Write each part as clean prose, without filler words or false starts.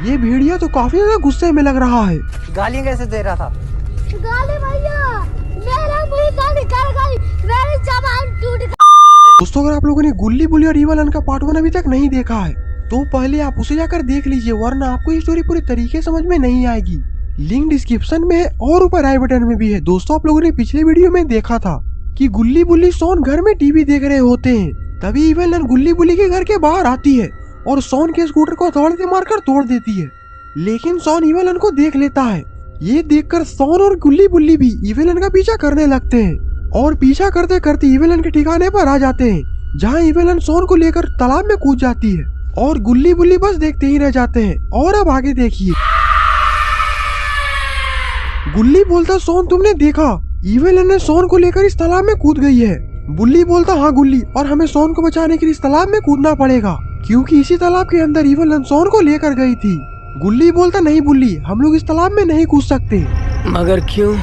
ये भेड़िया तो काफी ज्यादा गुस्से में लग रहा है। गालियाँ कैसे दे रहा था? गाली भैया, मेरा मुंह गाली कर गई, मेरी जबान टूट गई। दोस्तों अगर आप लोगों ने गुल्ली बुल्ली और ईवल का पार्ट 1 अभी तक नहीं देखा है तो पहले आप उसे जाकर देख लीजिए, वरना आपको ये स्टोरी पूरी तरीके समझ में नहीं आएगी। लिंक डिस्क्रिप्शन में है और ऊपर आई बटन में भी है। दोस्तों आप लोगों ने पिछले वीडियो में देखा था कि गुल्ली बुल्ली सोन घर में टीवी देख रहे होते हैं, तभी ईवल गुल्ली बुल्ली के घर के बाहर आती है और सोन के स्कूटर को हथौड़े मारकर तोड़ देती है। लेकिन सोन ईवल को देख लेता है। ये देखकर सोन और गुल्ली बुल्ली भी ईवल का पीछा करने लगते हैं और पीछा करते करते ईवल के ठिकाने पर आ जाते हैं, जहाँ ईवल सोन को लेकर तालाब में कूद जाती है और गुल्ली बुल्ली बस देखते ही रह जाते हैं। और अब आगे देखिए, गुल्ली बोलता सोन तुमने देखा, ईवल ने सोन को लेकर इस तालाब में कूद गई है। बुल्ली बोलता हाँ गुल्ली, और हमें सोन को बचाने के लिए इस तालाब में कूदना पड़ेगा, क्योंकि इसी तालाब के अंदर ईवल सोन को लेकर गई थी। गुल्ली बोलता नहीं बुल्ली, हम लोग इस तालाब में नहीं कूद सकते। मगर क्यों?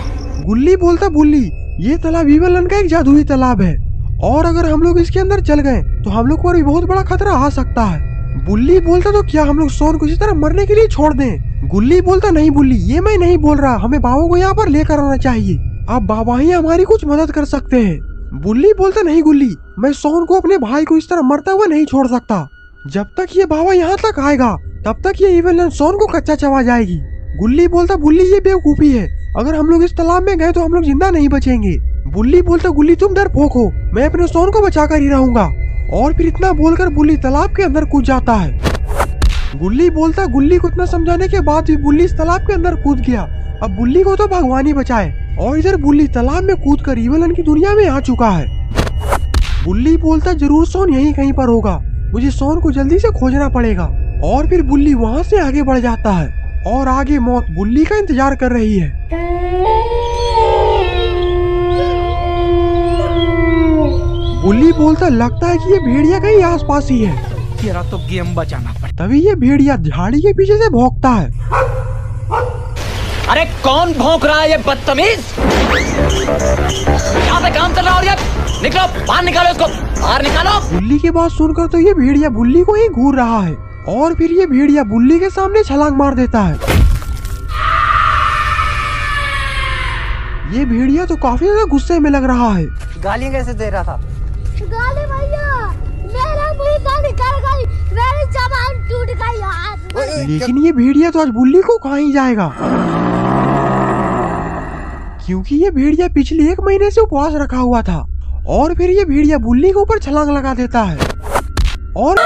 गुल्ली बोलता बुल्ली, ये तालाब ईवल का एक जादुई तालाब है और अगर हम लोग इसके अंदर चल गए तो हम लोग पर भी बहुत बड़ा खतरा आ सकता है। बुल्ली बोलता तो क्या हम लोग सोन को इसी तरह मरने के लिए छोड़ दें? गुल्ली बोलता नहीं बुल्ली, ये मैं नहीं बोल रहा, हमें बाबा को यहाँ पर लेकर आना चाहिए, अब बाबा ही हमारी कुछ मदद कर सकते हैं। बुल्ली बोलता नहीं गुल्ली, मैं सोन को अपने भाई को इस तरह मरता हुआ नहीं छोड़ सकता, जब तक ये बाबा यहाँ तक आएगा तब तक ये ईवल सोन को कच्चा चबा जाएगी। गुल्ली बोलता बुल्ली ये बेवकूफी है, अगर हम लोग इस तालाब में गए तो हम लोग जिंदा नहीं बचेंगे। बुल्ली बोलता गुल्ली तुम डरपोक हो, मैं अपने सोन को बचाकर ही रहूंगा। और फिर इतना बोलकर बुल्ली तालाब के अंदर कूद जाता है। गुल्ली बोलता गुल्ली को इतना समझाने के बाद भी बुल्ली इस तालाब के अंदर कूद गया। अब बुल्ली को तो भगवान ही बचाए। और इधर बुल्ली तालाब में कूदकर ईवल की दुनिया में आ चुका है। बुल्ली बोलता जरूर सोन यहीं कहीं पर होगा, मुझे सोन को जल्दी से खोजना पड़ेगा। और फिर बुल्ली वहाँ से आगे बढ़ जाता है और आगे मौत बुल्ली का इंतजार कर रही है। बुल्ली बोलता लगता है कि ये भेड़िया कहीं आसपास ही है, तेरा तो गेम बचाना पड़ता। तभी ये भेड़िया झाड़ी के पीछे से भौंकता है। अरे कौन भौंक रहा है ये बदतमीज? यहाँ पे काम चल रहा है, निकलो बाहर, निकालो इसको बाहर निकालो। बुल्ली की बात सुनकर तो ये भेड़िया बुल्ली को ही घूर रहा है और फिर ये भेड़िया बुल्ली के सामने छलांग मार देता है। ये भेड़िया तो काफी ज्यादा गुस्से में लग रहा है। गालियाँ कैसे दे रहा था? गाली भैया, मेरा मुंह गाली कर गई, मेरी जबान टूट गई यार। लेकिन ये भेड़िया तो आज बुल्ली को कहाँ ही जाएगा, क्योंकि ये भेड़िया पिछले 1 महीने से उपवास रखा हुआ था। और फिर ये भेड़िया बुल्ली के ऊपर छलांग लगा देता है और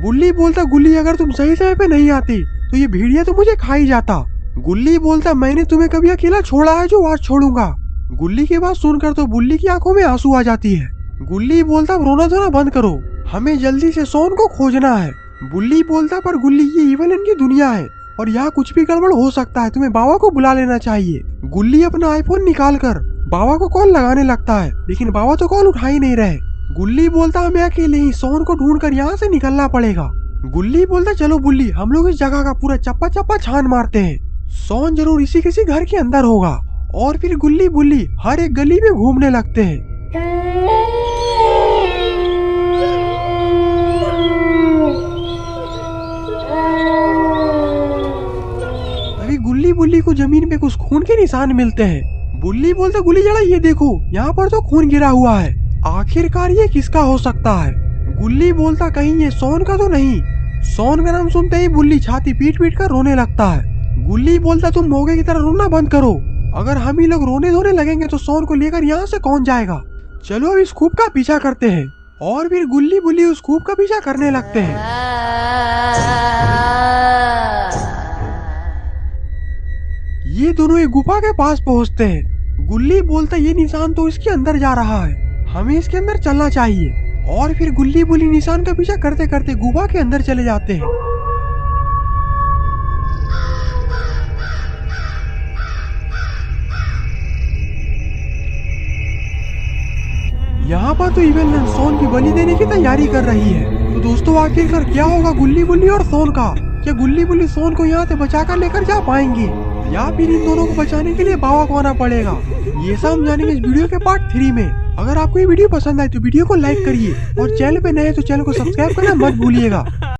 बुल्ली बोलता गुल्ली अगर तुम सही समय पे नहीं आती तो ये भेड़िया तो मुझे खा ही जाता। गुल्ली बोलता मैंने तुम्हें कभी अकेला छोड़ा है जो आज छोड़ूंगा। गुल्ली की बात सुनकर तो बुल्ली की आंखों में आंसू आ जाती है। गुल्ली बोलता रोना धोना बंद करो, हमें जल्दी से सोन को खोजना है। बुल्ली बोलता पर गुल्ली ये ईवल की दुनिया है और यहाँ कुछ भी गड़बड़ हो सकता है, तुम्हें बाबा को बुला लेना चाहिए। गुल्ली अपना आईफोन निकाल कर बाबा को कॉल लगाने लगता है, लेकिन बाबा तो कॉल उठा ही नहीं रहे। गुल्ली बोलता हमें अकेले ही सोन को ढूंढकर यहाँ से निकलना पड़ेगा। गुल्ली बोलता चलो बुल्ली, हम लोग इस जगह का पूरा चप्पा चप्पा छान मारते हैं, सोन जरूर इसी किसी घर के अंदर होगा। और फिर गुल्ली बुल्ली हर एक गली में घूमने लगते हैं। अभी गुल्ली बुल्ली को जमीन पे कुछ खून के निशान मिलते हैं। बुल्ली बोलता गुल्ली जरा ये देखो, यहाँ पर तो खून गिरा हुआ है, आखिरकार ये किसका हो सकता है? गुल्ली बोलता कहीं ये सोन का तो नहीं। सोन का नाम सुनते ही बुल्ली छाती पीट पीट कर रोने लगता है। गुल्ली बोलता तुम मोगे की तरह रोना बंद करो, अगर हम ही लोग रोने धोने लगेंगे तो सोन को लेकर यहाँ से कौन जाएगा। चलो अब इस खूब का पीछा करते हैं। और फिर गुल्ली बुल्ली उस खूब का पीछा करने लगते हैं। ये दोनों एक गुफा के पास पहुँचते हैं। गुल्ली बोलता ये निशान तो इसके अंदर जा रहा है, हमें इसके अंदर चलना चाहिए। और फिर गुल्ली बुल्ली निशान का पीछा करते करते गुफा के अंदर चले जाते हैं। यहाँ पर तो ईवल सोन की बलि देने की तैयारी कर रही है। तो दोस्तों आखिरकार क्या होगा गुल्ली बुल्ली और सोन का? क्या गुल्ली बुल्ली सोन को यहाँ से बचाकर लेकर जा पाएंगे या फिर इन दोनों को बचाने के लिए बाबा को आना पड़ेगा? ये सब जानेंगे इस वीडियो के पार्ट 3 में। अगर आपको ये वीडियो पसंद आए तो वीडियो को लाइक करिए और चैनल पे नए हैं तो चैनल को सब्सक्राइब करना मत भूलिएगा।